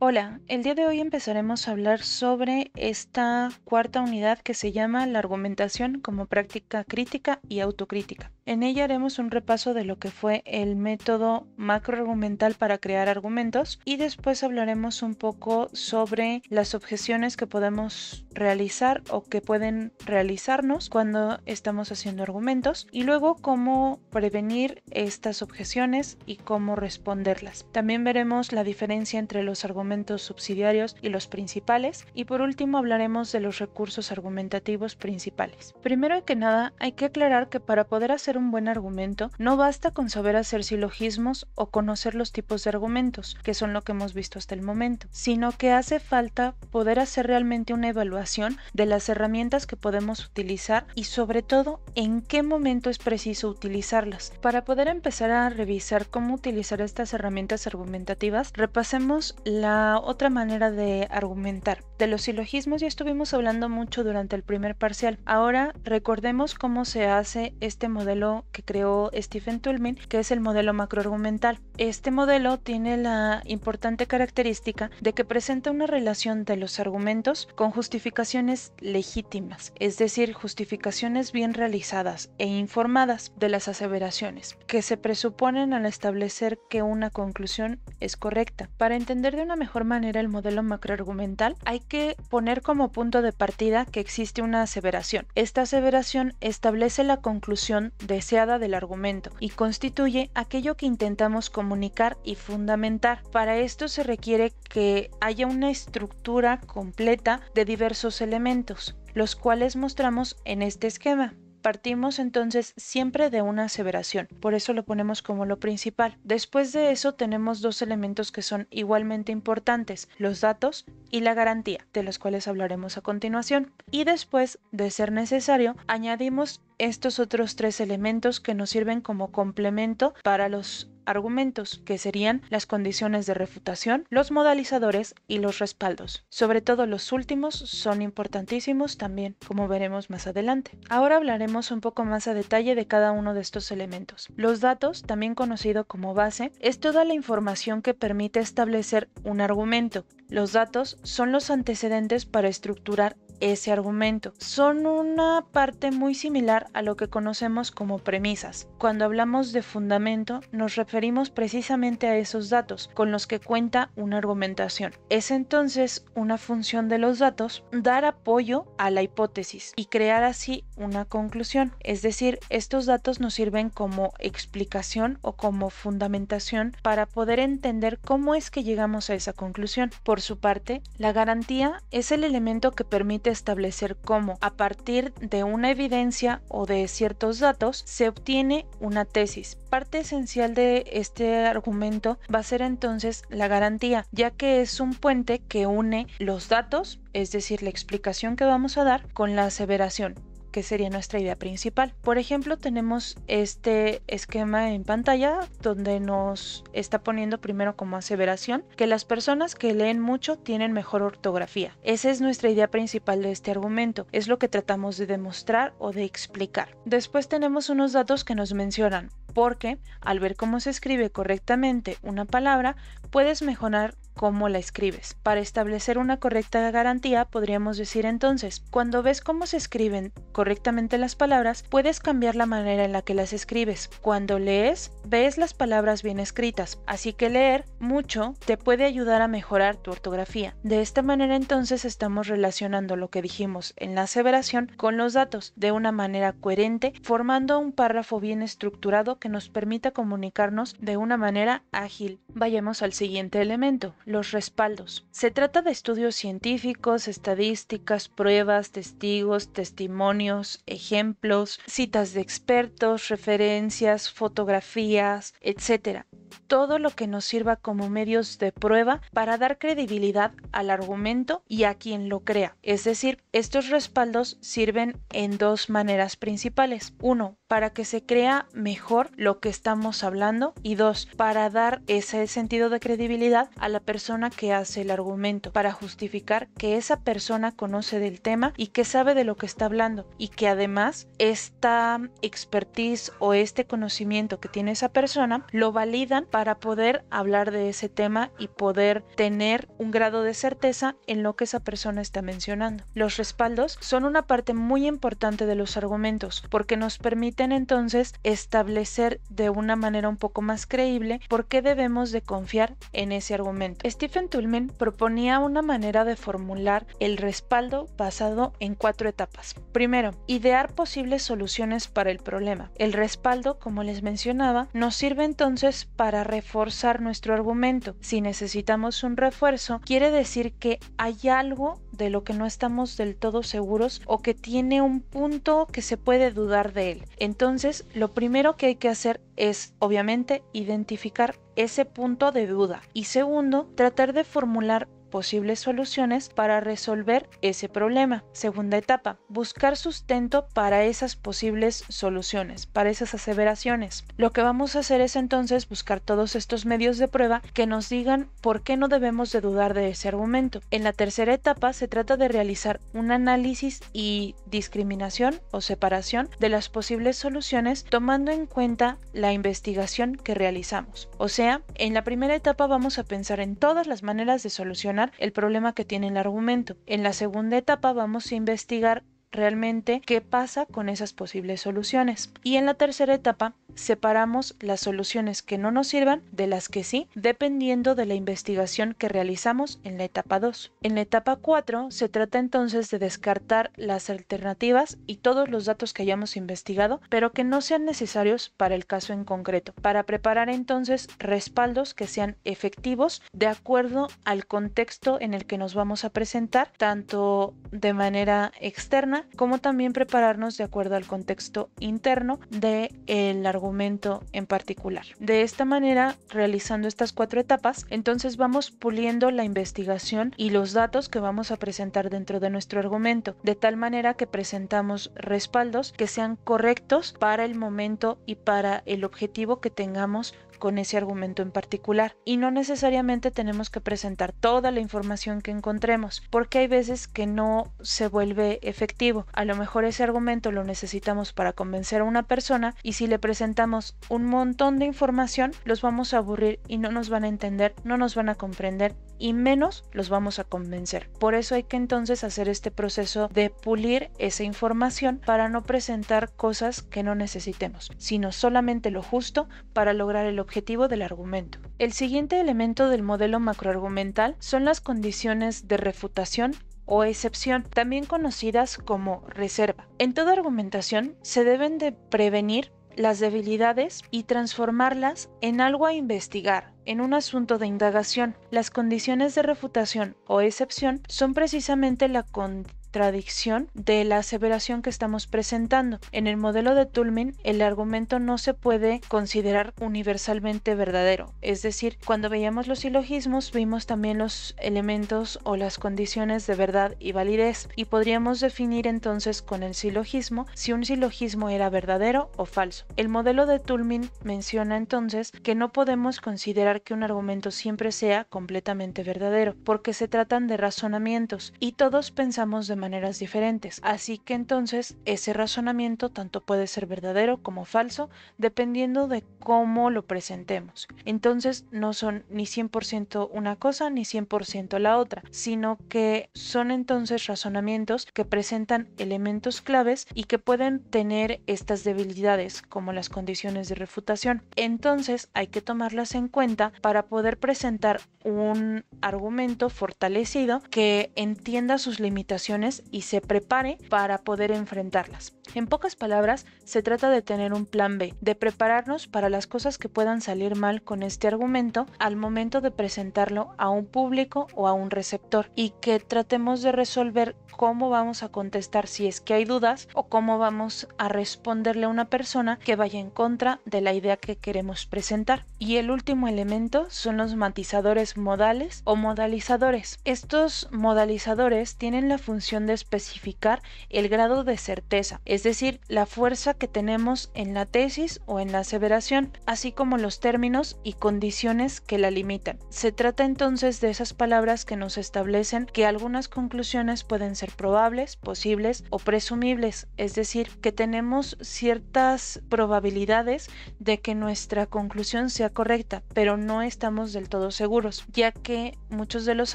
Hola, el día de hoy empezaremos a hablar sobre esta cuarta unidad que se llama la argumentación como práctica crítica y autocrítica. En ella haremos un repaso de lo que fue el método macroargumental para crear argumentos y después hablaremos un poco sobre las objeciones que podemos realizar o que pueden realizarnos cuando estamos haciendo argumentos y luego cómo prevenir estas objeciones y cómo responderlas. También veremos la diferencia entre los argumentos subsidiarios y los principales y por último hablaremos de los recursos argumentativos principales. Primero que nada, hay que aclarar que para poder hacer un buen argumento no basta con saber hacer silogismos o conocer los tipos de argumentos, que son lo que hemos visto hasta el momento, sino que hace falta poder hacer realmente una evaluación de las herramientas que podemos utilizar y sobre todo en qué momento es preciso utilizarlas. Para poder empezar a revisar cómo utilizar estas herramientas argumentativas, repasemos la otra manera de argumentar. De los silogismos ya estuvimos hablando mucho durante el primer parcial. Ahora recordemos cómo se hace este modelo que creó Stephen Toulmin, que es el modelo macroargumental. Este modelo tiene la importante característica de que presenta una relación de los argumentos con justificaciones legítimas, es decir, justificaciones bien realizadas e informadas de las aseveraciones, que se presuponen al establecer que una conclusión es correcta. Para entender de una mejor manera el modelo macroargumental, hay que poner como punto de partida que existe una aseveración. Esta aseveración establece la conclusión deseada del argumento y constituye aquello que intentamos comunicar y fundamentar. Para esto se requiere que haya una estructura completa de diversos elementos, los cuales mostramos en este esquema. Partimos entonces siempre de una aseveración, por eso lo ponemos como lo principal. Después de eso tenemos dos elementos que son igualmente importantes, los datos y la garantía, de los cuales hablaremos a continuación. Y después, de ser necesario, añadimos estos otros tres elementos que nos sirven como complemento para los argumentos, que serían las condiciones de refutación, los modalizadores y los respaldos. Sobre todo los últimos son importantísimos también, como veremos más adelante. Ahora hablaremos un poco más a detalle de cada uno de estos elementos. Los datos, también conocido como base, es toda la información que permite establecer un argumento. Los datos son los antecedentes para estructurar ese argumento. Son una parte muy similar a lo que conocemos como premisas. Cuando hablamos de fundamento, nos referimos precisamente a esos datos con los que cuenta una argumentación. Es entonces una función de los datos dar apoyo a la hipótesis y crear así una conclusión. Es decir, estos datos nos sirven como explicación o como fundamentación para poder entender cómo es que llegamos a esa conclusión. Por su parte, la garantía es el elemento que permite establecer cómo, a partir de una evidencia o de ciertos datos, se obtiene una tesis. Parte esencial de este argumento va a ser entonces la garantía, ya que es un puente que une los datos, es decir, la explicación que vamos a dar, con la aseveración, que sería nuestra idea principal. Por ejemplo, tenemos este esquema en pantalla donde nos está poniendo primero como aseveración que las personas que leen mucho tienen mejor ortografía. Esa es nuestra idea principal de este argumento, es lo que tratamos de demostrar o de explicar. Después tenemos unos datos que nos mencionan porque al ver cómo se escribe correctamente una palabra, puedes mejorar cómo la escribes. Para establecer una correcta garantía, podríamos decir entonces, cuando ves cómo se escriben correctamente las palabras, puedes cambiar la manera en la que las escribes. Cuando lees, ves las palabras bien escritas, así que leer mucho te puede ayudar a mejorar tu ortografía. De esta manera entonces estamos relacionando lo que dijimos en la aseveración con los datos de una manera coherente, formando un párrafo bien estructurado que nos permita comunicarnos de una manera ágil. Vayamos al siguiente elemento, los respaldos. Se trata de estudios científicos, estadísticas, pruebas, testigos, testimonios, ejemplos, citas de expertos, referencias, fotografías, etc. Todo lo que nos sirva como medios de prueba para dar credibilidad al argumento y a quien lo crea. Es decir, estos respaldos sirven en dos maneras principales. Uno, para que se crea mejor lo que estamos hablando y dos, para dar ese sentido de credibilidad a la persona que hace el argumento, para justificar que esa persona conoce del tema y que sabe de lo que está hablando y que además esta expertise o este conocimiento que tiene esa persona lo valida ayudan para poder hablar de ese tema y poder tener un grado de certeza en lo que esa persona está mencionando. Los respaldos son una parte muy importante de los argumentos porque nos permiten entonces establecer de una manera un poco más creíble por qué debemos de confiar en ese argumento. Stephen Toulmin proponía una manera de formular el respaldo basado en 4 etapas. Primero, idear posibles soluciones para el problema. El respaldo, como les mencionaba, nos sirve entonces para reforzar nuestro argumento. Si necesitamos un refuerzo, quiere decir que hay algo de lo que no estamos del todo seguros o que tiene un punto que se puede dudar de él. Entonces, lo primero que hay que hacer es, obviamente, identificar ese punto de duda. Y segundo, tratar de formular posibles soluciones para resolver ese problema. Segunda etapa, buscar sustento para esas posibles soluciones, para esas aseveraciones. Lo que vamos a hacer es entonces buscar todos estos medios de prueba que nos digan por qué no debemos de dudar de ese argumento. En la tercera etapa se trata de realizar un análisis y discriminación o separación de las posibles soluciones tomando en cuenta la investigación que realizamos. O sea, en la primera etapa vamos a pensar en todas las maneras de solucionar el problema que tiene el argumento. En la segunda etapa vamos a investigar realmente qué pasa con esas posibles soluciones. Y en la tercera etapa separamos las soluciones que no nos sirvan de las que sí, dependiendo de la investigación que realizamos en la etapa 2. En la etapa 4 se trata entonces de descartar las alternativas y todos los datos que hayamos investigado, pero que no sean necesarios para el caso en concreto, para preparar entonces respaldos que sean efectivos de acuerdo al contexto en el que nos vamos a presentar, tanto de manera externa como también prepararnos de acuerdo al contexto interno del argumento en particular. De esta manera, realizando estas 4 etapas, entonces vamos puliendo la investigación y los datos que vamos a presentar dentro de nuestro argumento, de tal manera que presentamos respaldos que sean correctos para el momento y para el objetivo que tengamos con ese argumento en particular. Y no necesariamente tenemos que presentar toda la información que encontremos, porque hay veces que no se vuelve efectivo. A lo mejor ese argumento lo necesitamos para convencer a una persona y si le presentamos un montón de información, los vamos a aburrir y no nos van a entender, no nos van a comprender y menos los vamos a convencer. Por eso hay que entonces hacer este proceso de pulir esa información para no presentar cosas que no necesitemos, sino solamente lo justo para lograr el objetivo del argumento. El siguiente elemento del modelo macroargumental son las condiciones de refutación o excepción, también conocidas como reserva. En toda argumentación se deben de prevenir las debilidades y transformarlas en algo a investigar, en un asunto de indagación. Las condiciones de refutación o excepción son precisamente la contradicción de la aseveración que estamos presentando. En el modelo de Toulmin, el argumento no se puede considerar universalmente verdadero, es decir, cuando veíamos los silogismos vimos también los elementos o las condiciones de verdad y validez, y podríamos definir entonces con el silogismo si un silogismo era verdadero o falso. El modelo de Toulmin menciona entonces que no podemos considerar que un argumento siempre sea completamente verdadero, porque se tratan de razonamientos y todos pensamos de maneras diferentes, así que entonces ese razonamiento tanto puede ser verdadero como falso dependiendo de cómo lo presentemos. Entonces no son ni 100% una cosa ni 100% la otra, sino que son entonces razonamientos que presentan elementos claves y que pueden tener estas debilidades como las condiciones de refutación. Entonces hay que tomarlas en cuenta para poder presentar un argumento fortalecido que entienda sus limitaciones y se prepare para poder enfrentarlas. En pocas palabras, se trata de tener un plan B, de prepararnos para las cosas que puedan salir mal con este argumento al momento de presentarlo a un público o a un receptor, y que tratemos de resolver cómo vamos a contestar si es que hay dudas o cómo vamos a responderle a una persona que vaya en contra de la idea que queremos presentar. Y el último elemento son los matizadores modales o modalizadores. Estos modalizadores tienen la función función de especificar el grado de certeza, es decir, la fuerza que tenemos en la tesis o en la aseveración, así como los términos y condiciones que la limitan. Se trata entonces de esas palabras que nos establecen que algunas conclusiones pueden ser probables, posibles o presumibles, es decir, que tenemos ciertas probabilidades de que nuestra conclusión sea correcta, pero no estamos del todo seguros, ya que muchos de los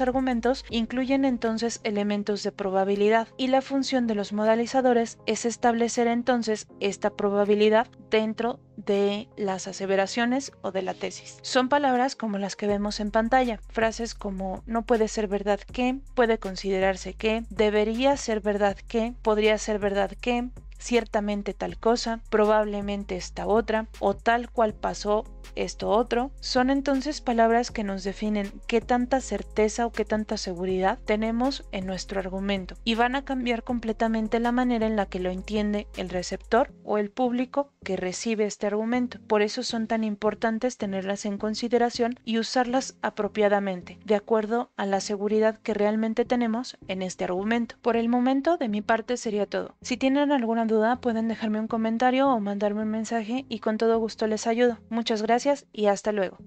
argumentos incluyen entonces elementos de probabilidad y la función de los modalizadores es establecer entonces esta probabilidad dentro de las aseveraciones o de la tesis. Son palabras como las que vemos en pantalla, frases como no puede ser verdad que, puede considerarse que, debería ser verdad que, podría ser verdad que, ciertamente tal cosa, probablemente esta otra, o tal cual pasó esto otro. Son entonces palabras que nos definen qué tanta certeza o qué tanta seguridad tenemos en nuestro argumento y van a cambiar completamente la manera en la que lo entiende el receptor o el público que recibe este argumento. Por eso son tan importantes tenerlas en consideración y usarlas apropiadamente, de acuerdo a la seguridad que realmente tenemos en este argumento. Por el momento, de mi parte sería todo. Si tienen alguna duda, pueden dejarme un comentario o mandarme un mensaje y con todo gusto les ayudo. Muchas gracias y hasta luego.